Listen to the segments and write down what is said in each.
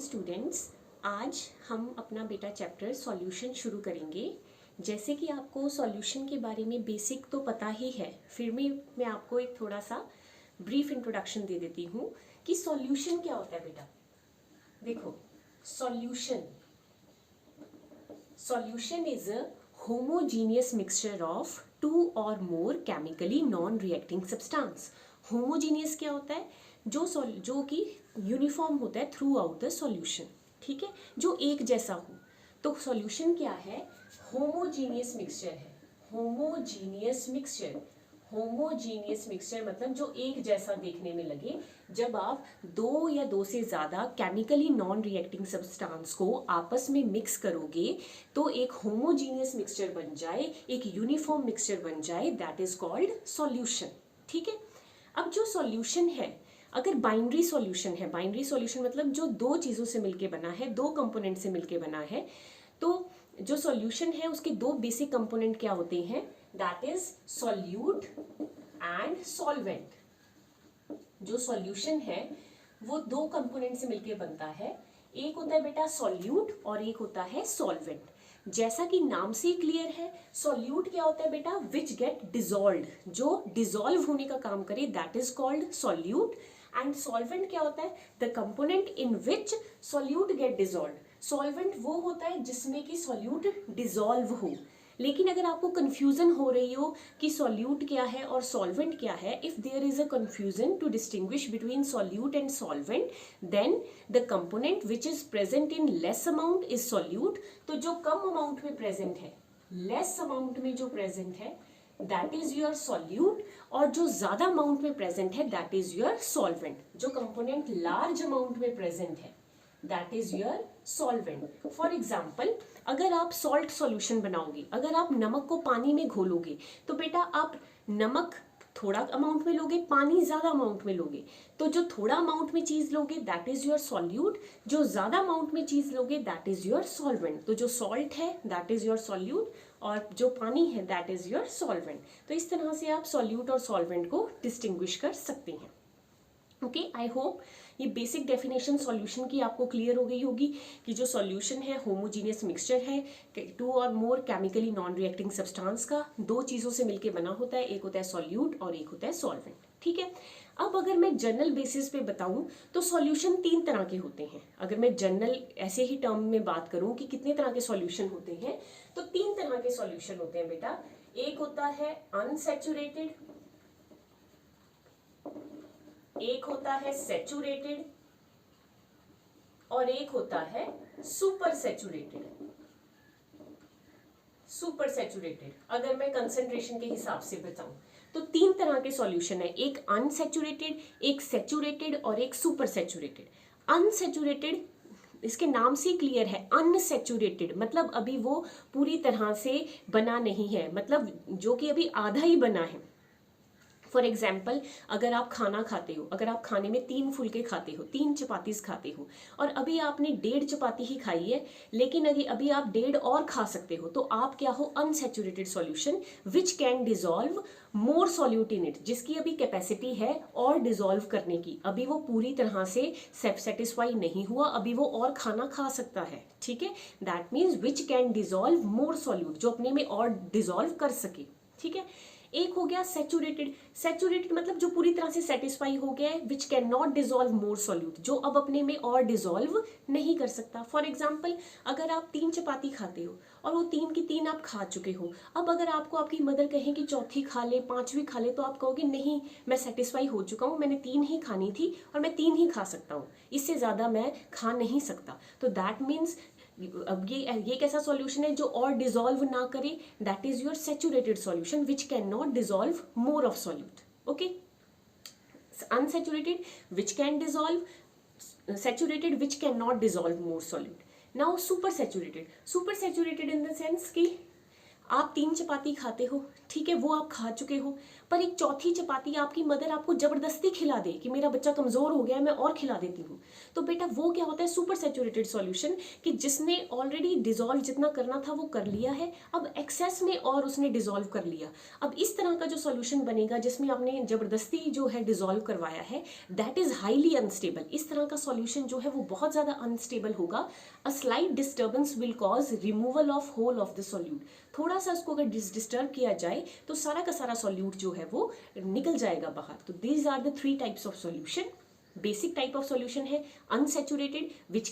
Students, आज हम अपना बेटा चैप्टर सॉल्यूशन शुरू करेंगे। जैसे कि आपको सॉल्यूशन के बारे में बेसिक तो पता ही है, फिर भी मैं आपको एक थोड़ा सा ब्रीफ इंट्रोडक्शन दे देती हूँ कि सॉल्यूशन क्या होता है बेटा। देखो, solution is a homogeneous mixture of two or more chemically non reacting substance. Homogeneous क्या होता है? जो कि यूनिफॉर्म होता है थ्रू आउट द सॉल्यूशन, ठीक है, जो एक जैसा हो। तो सॉल्यूशन क्या है? होमोजीनियस मिक्सचर है। होमोजीनियस मिक्सचर मतलब जो एक जैसा देखने में लगे। जब आप दो या दो से ज्यादा केमिकली नॉन रिएक्टिंग सब्सटेंस को आपस में मिक्स करोगे तो एक होमोजीनियस मिक्सचर बन जाए, एक यूनिफॉर्म मिक्सचर बन जाए, दैट इज कॉल्ड सॉल्यूशन। ठीक है। अब जो सॉल्यूशन है, अगर बाइनरी सॉल्यूशन है, बाइनरी सॉल्यूशन मतलब जो दो चीजों से मिलके बना है, दो कंपोनेंट से मिलके बना है, तो जो सॉल्यूशन है उसके दो बेसिक कंपोनेंट क्या होते हैं? That is solute and solvent. जो सॉल्यूशन है वो दो कंपोनेंट से मिलके बनता है। एक होता है बेटा सॉल्यूट और एक होता है सॉल्वेंट। जैसा कि नाम से ही क्लियर है, सॉल्यूट क्या होता है बेटा? विच गेट डिजॉल्व्ड, जो डिजॉल्व होने का काम करे, that is called solute. And solvent क्या होता है? The component in which solute get dissolved. Solvent वो होता है जिसमें कि सॉल्यूट डिजॉल्व हो। लेकिन अगर आपको कंफ्यूजन हो रही हो कि सॉल्यूट क्या है और सॉल्वेंट क्या है, if there is a confusion to distinguish between solute and solvent, then the component which is present in less amount is solute. तो जो कम अमाउंट में प्रेजेंट है, लेस अमाउंट में जो प्रेजेंट है, दैट इज योर सॉल्यूट। और जो ज्यादा अमाउंट में प्रेजेंट है, दैट इज योर सॉल्वेंट। जो कंपोनेंट लार्ज अमाउंट में प्रेजेंट है, that is your solvent. For example, अगर आप सॉल्ट सॉल्यूशन बनाओगे, अगर आप नमक को पानी में घोलोगे, तो बेटा आप नमक थोड़ा अमाउंट में लोगे, पानी ज्यादा अमाउंट में लोगे। तो जो थोड़ा अमाउंट में चीज लोगे, दैट इज योर सॉल्यूट। जो ज्यादा अमाउंट में चीज लोगे, दैट इज योर सॉल्वेंट। तो जो सॉल्ट है, दैट इज योर सॉल्यूट, और जो पानी है, दैट इज योर सॉल्वेंट। तो इस तरह से आप सॉल्यूट और सॉल्वेंट को डिस्टिंग्विश कर सकते हैं। ओके, आई होप ये बेसिक डेफिनेशन सॉल्यूशन की आपको क्लियर हो गई होगी कि जो सॉल्यूशन है होमोजीनियस मिक्सचर है to or more chemically non reacting substance का, दो चीजों से मिलकर बना होता है। एक होता है सॉल्यूट और एक होता है सॉल्वेंट। ठीक है। अब अगर मैं जनरल बेसिस पे बताऊं तो सॉल्यूशन तीन तरह के होते हैं। अगर मैं जनरल ऐसे ही टर्म में बात करूं कि कितने तरह के सॉल्यूशन होते हैं, तो तीन तरह के सॉल्यूशन होते हैं बेटा। एक होता है अनसैचुरेटेड, एक होता है सैचुरेटेड, और एक होता है सुपर सैचुरेटेड। सुपर सैचुरेटेड अगर मैं कंसंट्रेशन के हिसाब से बताऊं तो तीन तरह के सॉल्यूशन है, एक अनसैचुरेटेड, एक सैचुरेटेड और एक सुपर सैचुरेटेड। अनसैचुरेटेड इसके नाम से क्लियर है, अनसैचुरेटेड मतलब अभी वो पूरी तरह से बना नहीं है, मतलब जो कि अभी आधा ही बना है। फॉर एग्जाम्पल, अगर आप खाना खाते हो, अगर आप खाने में 3 फुलके खाते हो, 3 चपातीस खाते हो, और अभी आपने 1.5 चपाती ही खाई है, लेकिन अभी आप 1.5 और खा सकते हो, तो आप क्या हो? Unsaturated solution which can dissolve more solute in it, जिसकी अभी कैपेसिटी है और डिजॉल्व करने की, अभी वो पूरी तरह से सेटिस्फाई नहीं हुआ, अभी वो और खाना खा सकता है। ठीक है, that means which can dissolve more solute, जो अपने में और डिजॉल्व कर सके। ठीक है। एक हो गया सैचुरेटेड। सैचुरेटेड मतलब जो पूरी तरह से सेटिस्फाई हो गया है, which can not dissolve more solute, जो अब अपने में और डिजॉल्व नहीं कर सकता। फॉर एग्जाम्पल, अगर आप 3 चपाती खाते हो और वो 3 की 3 आप खा चुके हो, अब अगर आपको आपकी मदर कहें कि चौथी खा ले, 5वीं खा ले, तो आप कहोगे नहीं, मैं सेटिस्फाई हो चुका हूँ, मैंने 3 ही खानी थी और मैं 3 ही खा सकता हूँ, इससे ज्यादा मैं खा नहीं सकता। तो दैट मीन्स अब ये कैसा सॉल्यूशन है जो और डिजॉल्व ना करे? That is your saturated solution which can not dissolve more of solute. Okay, unsaturated which can dissolve, saturated which can not dissolve more solute. Now super saturated. Super saturated in the sense कि आप 3 चपाती खाते हो, ठीक है, वो आप खा चुके हो, पर एक चौथी चपाती आपकी मदर आपको जबरदस्ती खिला दे कि मेरा बच्चा कमजोर हो गया है, मैं और खिला देती हूँ, तो बेटा वो क्या होता है, सुपर सैचुरेटेड सॉल्यूशन, कि जिसने ऑलरेडी डिजोल्व जितना करना था वो कर लिया है, अब एक्सेस में और उसने डिजोल्व कर लिया। अब इस तरह का जो सॉल्यूशन बनेगा जिसमें आपने जबरदस्ती जो है डिजोल्व करवाया है, दैट इज हाईली अनस्टेबल। इस तरह का सॉल्यूशन जो है वो बहुत ज्यादा अनस्टेबल होगा। A slight disturbance will cause removal of whole of the solute. थोड़ा सा उसको अगर डिस्टर्ब किया जाए तो सारा का सारा सॉल्यूट जो है वो निकल जाएगा बाहर। तो these are the 3 types of solution. Basic type of solution है unsaturated which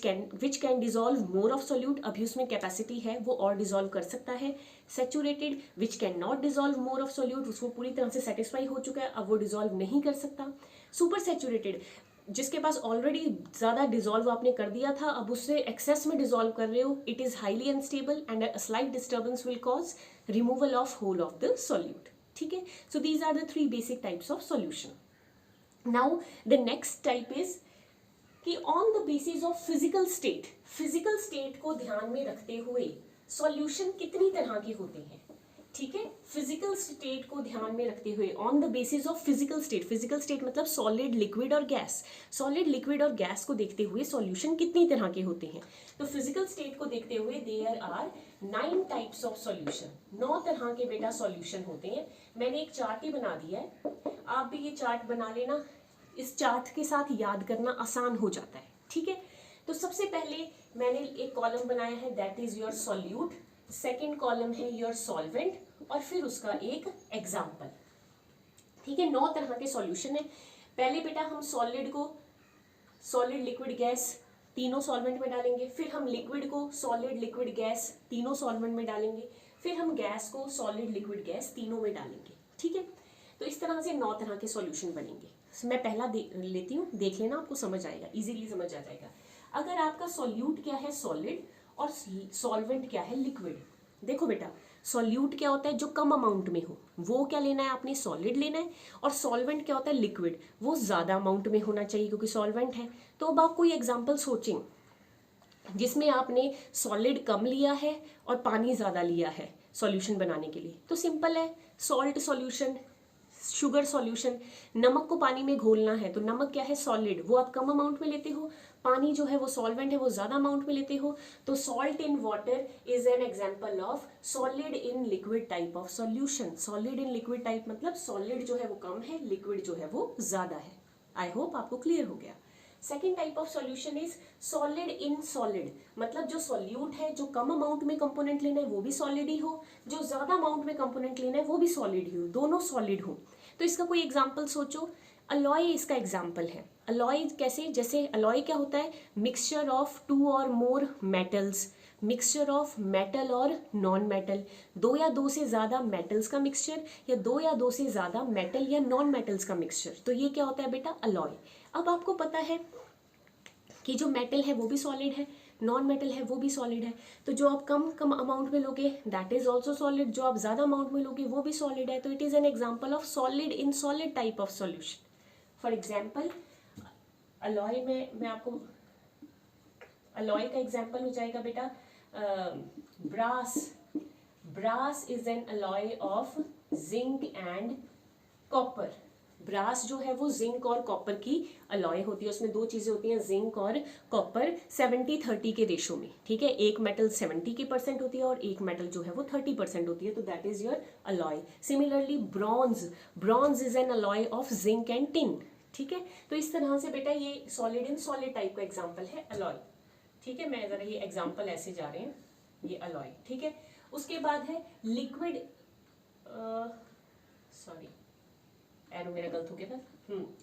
can dissolve more of solute, अभी उसमें कैपेसिटी है वो और डिजोल्व कर सकता है। Saturated which can not dissolve more of solute, उसको पूरी तरह से सेटिस्फाई हो चुका है, अब वो डिजोल्व नहीं कर सकता। सुपर सैचुरेटेड जिसके पास ऑलरेडी ज्यादा डिजोल्व आपने कर दिया था, अब उससे एक्सेस में डिजोल्व कर रहे हो, it is highly unstable and a slight disturbance will cause removal of whole of the solute. ठीक है, so these are the 3 basic types of solution. Now the next type is कि on the basis of physical state को ध्यान में रखते हुए solution कितनी तरह के होते हैं। ठीक है, फिजिकल स्टेट को ध्यान में रखते हुए on the basis of physical state मतलब सॉलिड, लिक्विड और गैस, सॉलिड, लिक्विड और गैस को देखते हुए सॉल्यूशन कितनी तरह के होते हैं। तो फिजिकल स्टेट को देखते हुए there are 9 types of solution, 9 तरह के बेटा सॉल्यूशन होते हैं। मैंने एक चार्ट ही बना दिया है, आप भी ये चार्ट बना लेना, इस चार्ट के साथ याद करना आसान हो जाता है। ठीक है, तो सबसे पहले मैंने एक कॉलम बनाया है that is your solute, second column है योर सॉल्वेंट और फिर उसका एक एग्जाम्पल। ठीक है, 9 तरह के सॉल्यूशन है। पहले बेटा हम सॉलिड को सॉलिड, लिक्विड, गैस तीनों सॉल्वेंट में डालेंगे, फिर हम लिक्विड को सॉलिड, लिक्विड, गैस तीनों सॉल्वेंट में डालेंगे, फिर हम गैस को सॉलिड, लिक्विड, गैस तीनों में डालेंगे। ठीक है, तो इस तरह से 9 तरह के सॉल्यूशन बनेंगे। मैं पहला लेती हूँ, देख लेना, आपको समझ आएगा, इजीली समझ आ जाएगा। अगर आपका सॉल्यूट क्या है सॉलिड और सॉल्वेंट क्या है लिक्विड। देखो बेटा, सॉल्यूट क्या होता है जो कम अमाउंट में हो, वो क्या लेना है आपने, सॉलिड लेना है। और सॉल्वेंट क्या होता है, लिक्विड, वो ज्यादा अमाउंट में होना चाहिए क्योंकि सॉल्वेंट है। तो अब आप कोई एग्जांपल सोचें जिसमें आपने सॉलिड कम लिया है और पानी ज्यादा लिया है सॉल्यूशन बनाने के लिए। तो सिंपल है, सॉल्ट सॉल्यूशन, शुगर सॉल्यूशन, नमक को पानी में घोलना है तो नमक क्या है, सॉलिड, वो आप कम अमाउंट में लेते हो, पानी जो है वो सॉल्वेंट है, वो ज्यादा अमाउंट में लेते हो। तो salt in water is an example of solid in liquid type of solution. Solid in liquid type मतलब सॉलिड जो है वो कम है, लिक्विड जो है वो ज्यादा है। आई होप आपको क्लियर हो गया। Second type of solution is solid in solid, मतलब जो सॉल्यूट है, जो कम अमाउंट में कंपोनेंट लेना है वो भी सॉलिड ही हो, जो ज्यादा अमाउंट में कंपोनेंट लेना है वो भी सॉलिड ही हो, दोनों सॉलिड हो। तो इसका कोई एग्जांपल सोचो, अलॉय इसका एग्जांपल है। अलॉय कैसे, जैसे अलॉय क्या होता है, मिक्सचर ऑफ 2 और मोर मेटल्स, मिक्सचर ऑफ मेटल और नॉन मेटल, 2 या 2 से ज्यादा मेटल्स का मिक्सचर या 2 या 2 से ज्यादा मेटल या नॉन मेटल्स का मिक्सचर, तो ये क्या होता है बेटा, अलॉय। अब आपको पता है कि जो मेटल है वो भी सॉलिड है, नॉन मेटल है वो भी सॉलिड है, तो जो आप कम अमाउंट में लोगे दैट इज ऑल्सो सॉलिड, जो आप ज्यादा अमाउंट में लोगे वो भी सॉलिड है। तो it is an example of solid in solid type of solution. For example alloy में मैं आपको अलॉय का एग्जांपल हो जाएगा बेटा brass is an alloy of zinc and copper. Brass जो है वो जिंक और कॉपर की अलॉय होती है, उसमें 2 चीजें होती हैं, जिंक और कॉपर 70-30 के रेशो में। ठीक है, एक मेटल 70% होती है और एक मेटल जो है वो 30% होती है, तो that is your alloy. Similarly bronze is an alloy of zinc and tin. ठीक है, तो इस तरह से बेटा ये सॉलिड इन सॉलिड टाइप का एग्जाम्पल है अलॉय। ठीक है, मैं जरा ये एग्जाम्पल ऐसे जा रहे हैं, ये अलॉय। ठीक है, उसके बाद है लिक्विड, सॉरी एरो मेरा गलत हो गया था।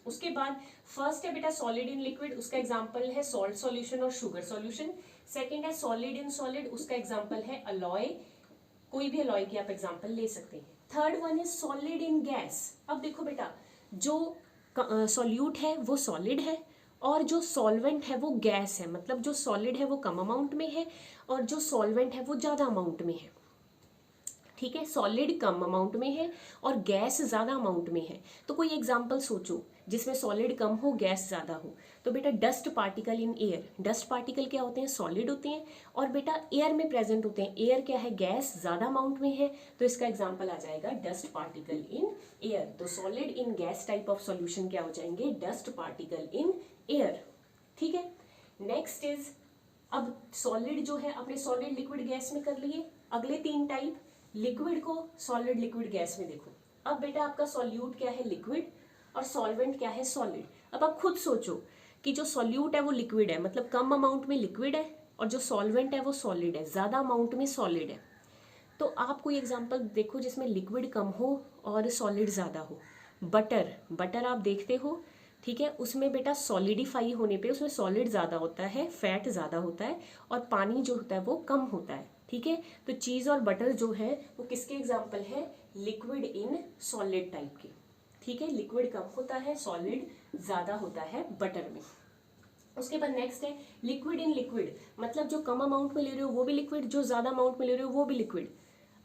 उसके बाद फर्स्ट है बेटा सॉलिड इन लिक्विड, उसका एग्जांपल है सॉल्ट सॉल्यूशन और शुगर सॉल्यूशन। सेकंड है सॉलिड इन सॉलिड, उसका एग्जांपल है अलॉय, कोई भी अलॉय की आप एग्जांपल ले सकते हैं। Third one is solid in gas. अब देखो बेटा, जो सॉल्यूट है वो सॉलिड है और जो सॉल्वेंट है वो गैस है, मतलब जो सॉलिड है वो कम अमाउंट में है और जो सॉल्वेंट है वो ज्यादा अमाउंट में है। ठीक है, सॉलिड कम अमाउंट में है और गैस ज्यादा अमाउंट में है। तो कोई एग्जांपल सोचो, जिसमें सॉलिड कम हो गैस ज़्यादा हो। तो बेटा dust particle in air, dust particle क्या होते हैं, सॉलिड होते हैं और बेटा एयर में प्रेजेंट होते हैं। एयर क्या है, गैस ज़्यादा अमाउंट में है, तो इसका एग्जाम्पल आ जाएगा डस्ट पार्टिकल इन एयर। तो solid in gas type of solution क्या हो जाएंगे, डस्ट पार्टिकल इन एयर। ठीक है, नेक्स्ट इज, अब सॉलिड जो है अपने सॉलिड लिक्विड गैस में कर लिए। अगले 3 टाइप, लिक्विड को सॉलिड लिक्विड गैस में देखो। अब बेटा आपका सॉल्यूट क्या है, लिक्विड, और सॉल्वेंट क्या है, सॉलिड। अब आप खुद सोचो कि जो सॉल्यूट है वो लिक्विड है, मतलब कम अमाउंट में लिक्विड है, और जो सॉल्वेंट है वो सॉलिड है, ज़्यादा अमाउंट में सॉलिड है। तो आप कोई एग्जांपल देखो जिसमें लिक्विड कम हो और सॉलिड ज़्यादा हो। बटर, बटर आप देखते हो, ठीक है, उसमें बेटा सॉलिडिफाई होने पे उसमें सॉलिड ज़्यादा होता है, फैट ज़्यादा होता है, और पानी जो होता है वो कम होता है। ठीक है, तो चीज़ और बटर जो है वो किसके एग्जाम्पल है, लिक्विड इन सॉलिड टाइप के। ठीक है, लिक्विड कम होता है, सॉलिड ज़्यादा होता है बटर में। उसके बाद नेक्स्ट है लिक्विड इन लिक्विड, मतलब जो कम अमाउंट में ले रहे हो वो भी लिक्विड, जो ज़्यादा अमाउंट में ले रहे हो वो भी लिक्विड।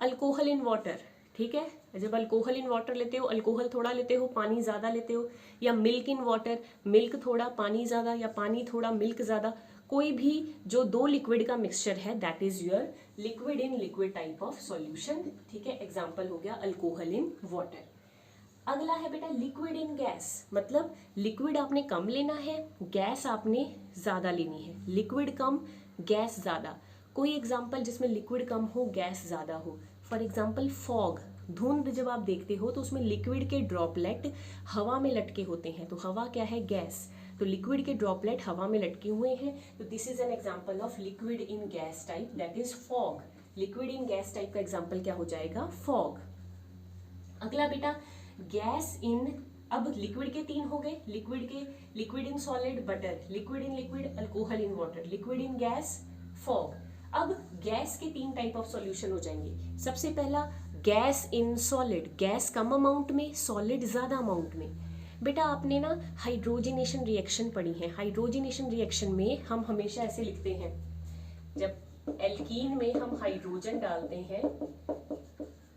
अल्कोहल इन वाटर, ठीक है, जब अल्कोहल इन वाटर लेते हो, अल्कोहल थोड़ा लेते हो, पानी ज़्यादा लेते हो, या मिल्क इन वाटर, मिल्क थोड़ा पानी ज़्यादा, या पानी थोड़ा मिल्क ज़्यादा। कोई भी जो 2 लिक्विड का मिक्सचर है that is your liquid in liquid type of solution. ठीक है, एग्जाम्पल हो गया अल्कोहल इन वाटर। अगला है बेटा लिक्विड इन गैस, मतलब लिक्विड आपने कम लेना है, गैस आपने ज़्यादा लेनी है। लिक्विड कम, गैस ज़्यादा। कोई एग्जाम्पल जिसमें लिक्विड कम हो, गैस ज़्यादा हो। फॉर एग्जाम्पल फॉग, धुंध जब आप देखते हो तो उसमें लिक्विड के ड्रॉपलेट हवा में लटके होते हैं, तो हवा क्या है, गैस। तो लिक्विड के ड्रॉपलेट हवा में लटके हुए हैं, तो this is an example of liquid in gas type, that is fog. Liquid in gas type का एग्जाम्पल क्या हो जाएगा, फॉग। अगला बेटा गैस इन, अब लिक्विड के 3 हो गए, liquid in solid butter, liquid in liquid alcohol in water, liquid in gas fog. अब गैस के 3 टाइप ऑफ सॉल्यूशन हो जाएंगे। सबसे पहला गैस इन सॉलिड, गैस कम अमाउंट में, सॉलिड ज्यादा अमाउंट में। बेटा आपने ना हाइड्रोजनेशन रिएक्शन पढ़ी है, हाइड्रोजनेशन रिएक्शन में हम हमेशा ऐसे लिखते हैं, जब एल्कीन में हम हाइड्रोजन डालते हैं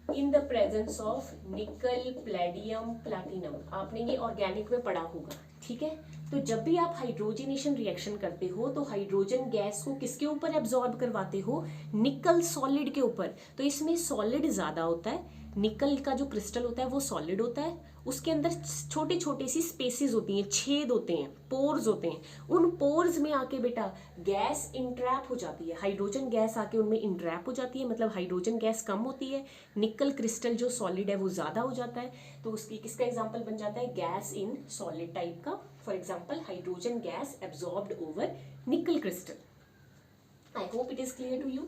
इन द प्रेजेंस ऑफ निकल, प्लेडियम, प्लैटिनम, आपने ये ऑर्गेनिक में पढ़ा होगा। ठीक है, तो जब भी आप हाइड्रोजनेशन रिएक्शन करते हो तो हाइड्रोजन गैस को किसके ऊपर एब्जॉर्ब करवाते हो, निकल सॉलिड के ऊपर। तो इसमें सॉलिड ज्यादा होता है, निकल का जो क्रिस्टल होता है वो सॉलिड होता है, उसके अंदर छोटे छोटे सी स्पेसेस होती हैं, छेद होते हैं, पोर्स होते हैं। उन पोर्स में आके बेटा गैस इंट्रैप हो जाती है, हाइड्रोजन गैस आके उनमें इंट्रैप हो जाती है, मतलब हाइड्रोजन गैस कम होती है, निकल क्रिस्टल जो सॉलिड है वो ज़्यादा हो जाता है। तो उसकी किसका एग्जाम्पल बन जाता है, गैस इन सॉलिड टाइप का। For example hydrogen gas absorbed over nickel crystal. I hope it is clear to you.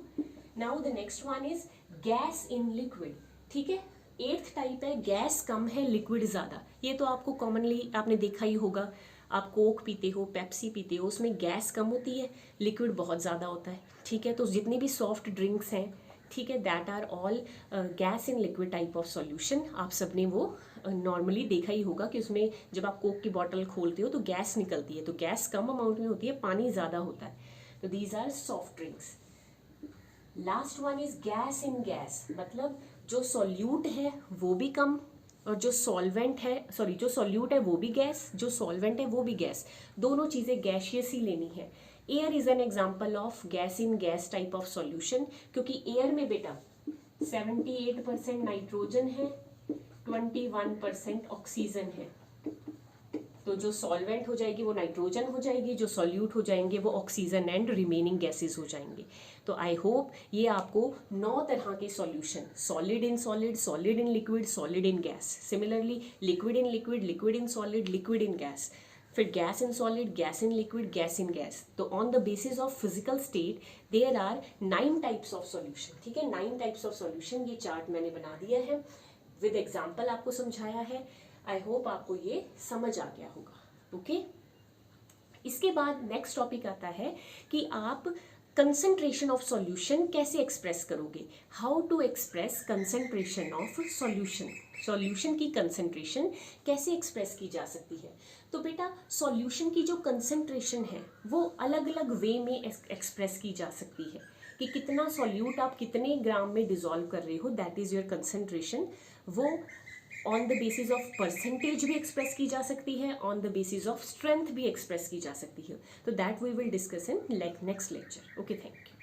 Now the next one is gas in liquid. ठीक है, 8th टाइप है गैस कम है, liquid ज़्यादा। ये तो आपको commonly आपने देखा ही होगा, आप कोक पीते हो, पेप्सी पीते हो, उसमें गैस कम होती है, लिक्विड बहुत ज़्यादा होता है। ठीक है, तो जितनी भी सॉफ्ट ड्रिंक्स हैं, ठीक है, that are all gas in liquid type of solution. आप सबने वो नॉर्मली देखा ही होगा कि उसमें जब आप कोक की बॉटल खोलते हो तो गैस निकलती है, तो गैस कम अमाउंट में होती है, पानी ज़्यादा होता है। तो these are soft drinks. Last one is gas in gas, मतलब जो सॉल्यूट है वो भी कम, और जो सॉल्वेंट है, सॉरी, जो सॉल्यूट है वो भी गैस, जो सॉल्वेंट है वो भी गैस, दोनों चीज़ें गैशियस ही लेनी है। Air is an example of gas in gas type of solution, क्योंकि एयर में बेटा 78% नाइट्रोजन है, 21% ऑक्सीजन है। तो जो सॉल्वेंट हो जाएगी वो नाइट्रोजन हो जाएगी, जो सॉल्यूट हो जाएंगे वो ऑक्सीजन एंड रिमेनिंग गैसेस हो जाएंगे। तो आई होप ये आपको 9 तरह के solution, solid in solid, solid in liquid, solid in gas, similarly liquid in liquid, liquid in solid, liquid in gas, फिर gas in solid, gas in liquid, gas in gas. तो on the basis of physical state there are 9 types of solution. ठीक है, 9 types of solution, ये chart मैंने बना दिया है, with example आपको समझाया है। आई होप आपको ये समझ आ गया होगा। ओके, इसके बाद नेक्स्ट टॉपिक आता है कि आप कंसंट्रेशन ऑफ सॉल्यूशन कैसे एक्सप्रेस करोगे, how to express concentration of solution, solution की कंसंट्रेशन कैसे एक्सप्रेस की जा सकती है। तो बेटा सॉल्यूशन की जो कंसंट्रेशन है वो अलग अलग वे में एक्सप्रेस की जा सकती है, कि कितना सॉल्यूट आप कितने ग्राम में डिसॉल्व कर रहे हो, दैट इज योर कंसंट्रेशन। वो on the basis of percentage भी एक्सप्रेस की जा सकती है, on the basis of strength भी एक्सप्रेस की जा सकती है. तो that we will discuss in next lecture. Okay, thank you.